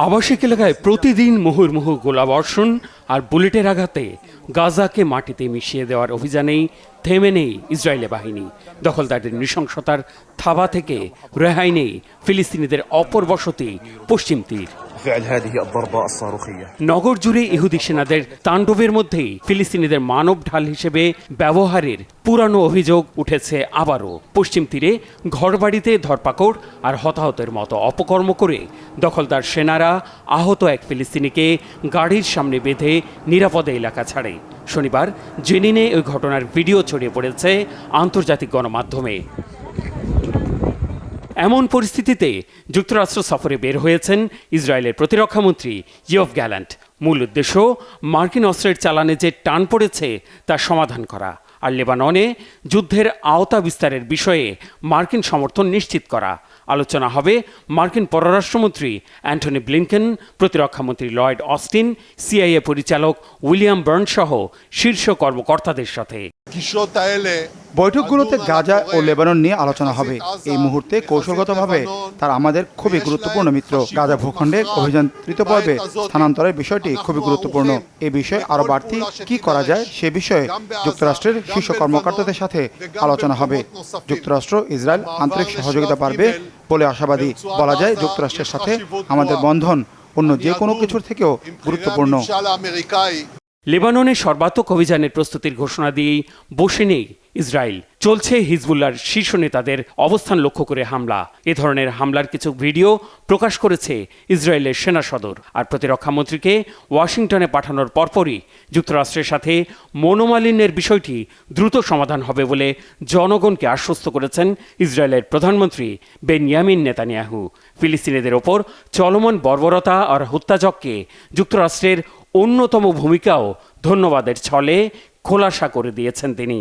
আবাসিক এলাকায় প্রতিদিন মুহুর্মুহু গোলাবর্ষণ আর বুলেটের আঘাতে গাজাকে মাটিতে মিশিয়ে দেওয়ার অভিযানেই থেমে নেই ইসরায়েলি বাহিনী। দখলদারদের নৃশংসতার থাবা থেকে রেহাই নেই ফিলিস্তিনিদের অপর বসতি পশ্চিম তীর। নগর জুড়ে ইহুদি সেনাদের তাণ্ডবের মধ্যেই ফিলিস্তিনিদের মানব ঢাল হিসেবে ব্যবহারের পুরানো অভিযোগ উঠেছে আবারও। পশ্চিম তীরে ঘরবাড়িতে ধরপাকড় আর হতাহতের মতো অপকর্ম করে দখলদার সেনারা আহত এক ফিলিস্তিনিকে গাড়ির সামনে বেঁধে নিরাপদে এলাকা ছাড়ে। শনিবার জেনিনে ওই ঘটনার ভিডিও ছড়িয়ে পড়েছে আন্তর্জাতিক গণমাধ্যমে। এমন পরিস্থিতিতে যুক্তরাষ্ট্র সফরে বের হয়েছেন ইসরায়েলের প্রতিরক্ষামন্ত্রী ইয়োভ গ্যালান্ট। মূল উদ্দেশ্য মার্কিন অস্ত্রের চালানে যে টান পড়েছে তা সমাধান করা আর লেবাননে যুদ্ধের আওতা বিস্তারের বিষয়ে মার্কিন সমর্থন নিশ্চিত করা। আলোচনা হবে মার্কিন পররাষ্ট্রমন্ত্রী অ্যান্টনি ব্লিনকেন, প্রতিরক্ষামন্ত্রী লয়েড অস্টিন, সিআইএ পরিচালক উইলিয়াম বার্নস সহ শীর্ষ কর্মকর্তাদের সাথে। বৈঠকগুলোতে গাজা ও লেবানন নিয়ে আলোচনা হবে। এই মুহূর্তে কৌশলগতভাবে তারা আমাদের খুবই গুরুত্বপূর্ণ মিত্র। গাজা ভূখণ্ডে অভিযান তৃতীয় পর্বে স্থানান্তরের বিষয়টি খুবই গুরুত্বপূর্ণ। এ বিষয়ে আরও বাড়তি কি করা যায় সে বিষয়ে যুক্তরাষ্ট্রের শীর্ষ কর্মকর্তাদের সাথে আলোচনা হবে। যুক্তরাষ্ট্র ইসরায়েল আন্তরিক সহযোগিতা পারবে বলে আশাবাদী। বলা যায় যুক্তরাষ্ট্রের সাথে আমাদের বন্ধন অন্য যে কোনো কিছুর থেকেও গুরুত্বপূর্ণ। লেবাননের সর্বাত্মক অভিযানের প্রস্তুতির ঘোষণা দিয়েই বসে নেই ইসরায়েল। চলছে হিজবুল্লাহর শীর্ষ নেতাদের অবস্থান লক্ষ্য করে হামলা। এ ধরনের হামলার কিছু ভিডিও প্রকাশ করেছে ইসরায়েলের সেনা সদর। আর প্রতিরক্ষামন্ত্রীকে ওয়াশিংটনে পাঠানোর পরপরই যুক্তরাষ্ট্রের সাথে মনোমালিন্যের বিষয়টি দ্রুত সমাধান হবে বলে জনগণকে আশ্বস্ত করেছেন ইসরায়েলের প্রধানমন্ত্রী বেনয়ামিন নেতানিয়াহু। ফিলিস্তিনিদের ওপর চলমান বর্বরতা আর হত্যাযজ্ঞে যুক্তরাষ্ট্রের অন্যতম ভূমিকাও ধন্যবাদের ছলে খোলাসা করে দিয়েছেন তিনি।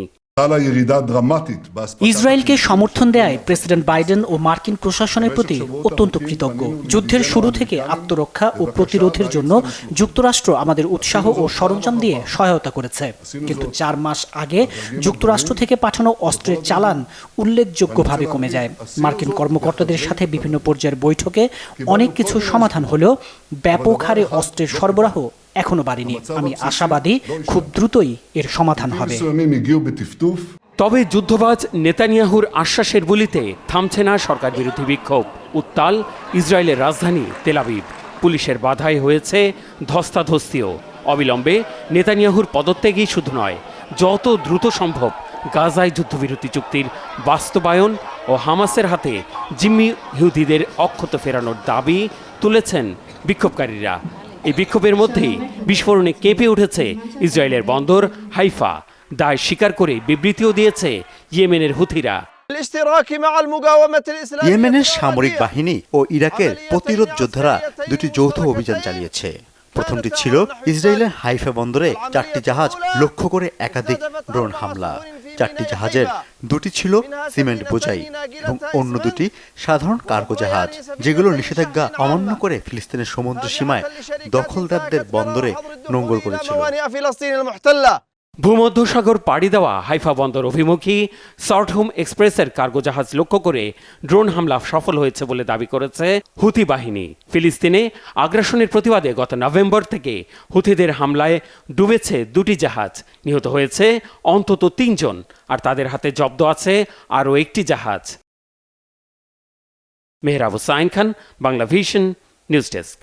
ইসরায়েলকে সমর্থন দেয় প্রেসিডেন্ট বাইডেন ও মার্কিন প্রশাসনের প্রতি অত্যন্ত কৃতজ্ঞ। যুদ্ধের শুরু থেকে আত্মরক্ষা ও প্রতিরোধের জন্য যুক্তরাষ্ট্র আমাদের উৎসাহ ও সরঞ্জাম দিয়ে সহায়তা করেছে। কিন্তু 4 মাস আগে যুক্তরাষ্ট্র থেকে পাঠানো অস্ত্রের চালান উল্লেখযোগ্যভাবে কমে যায়। মার্কিন কর্মকর্তাদের সাথে বিভিন্ন পর্যায়ের বৈঠকে অনেক কিছু সমাধান হলেও ব্যাপক হারে অস্ত্রের সরবরাহ এখনো বাড়েনি। আমি আশাবাদী খুব দ্রুতই এর সমাধান হবে। তবে যুদ্ধবাজ নেতানিয়াহুর আশ্বাসের বলিতে থামছে না সরকার বিরোধী বিক্ষোভ। উত্তাল ইসরায়েলের রাজধানী তেল আবিব। পুলিশের বাধায় হয়েছে ধস্তাধস্তিও। অবিলম্বে নেতানিয়াহুর পদত্যাগই শুধু নয়, যত দ্রুত সম্ভব গাজায় যুদ্ধবিরতি চুক্তির বাস্তবায়ন ও হামাসের হাতে জিম্মি ইহুদিদের অক্ষত ফেরানোর দাবি তুলেছেন বিক্ষোভকারীরা। এই বিক্ষোভের মধ্যেই বিস্ফোরণে কেঁপে উঠেছে ইসরায়েলের বন্দর হাইফা। দায় স্বীকার করে বিবৃতিও দিয়েছে ইয়েমেনের হুথিরা। ইয়েমেনের সামরিক বাহিনী ও ইরাকের প্রতিরোধ যোদ্ধারা দুটি যৌথ অভিযান চালিয়েছে। প্রথমটি ছিল ইসরায়েলের হাইফা বন্দরে 4টি জাহাজ লক্ষ্য করে একাধিক ড্রোন হামলা। 4টি জাহাজের 2টি ছিল সিমেন্ট বোঝাই এবং অন্য 2টি সাধারণ কার্গো জাহাজ, যেগুলো নিষেধাজ্ঞা অমান্য করে ফিলিস্তিনের সমুদ্র সীমায় দখলদারদের বন্দরে নোঙর করেছিল। ভূমধ্যসাগর পাড়ি দেওয়া হাইফা বন্দর অভিমুখী সার্টহুম এক্সপ্রেসের কার্গো জাহাজ লক্ষ্য করে ড্রোন হামলা সফল হয়েছে বলে দাবি করেছে হুথি বাহিনী। ফিলিস্তিনে আগ্রাসনের প্রতিবাদে গত নভেম্বর থেকে হুথিদের হামলায় ডুবেছে 2টি জাহাজ। নিহত হয়েছে অন্তত 3 জন, আর তাদের হাতে জব্দ আছে আরও 1টি জাহাজ। Mehrab Hussain Khan, Bangla vision, news desk.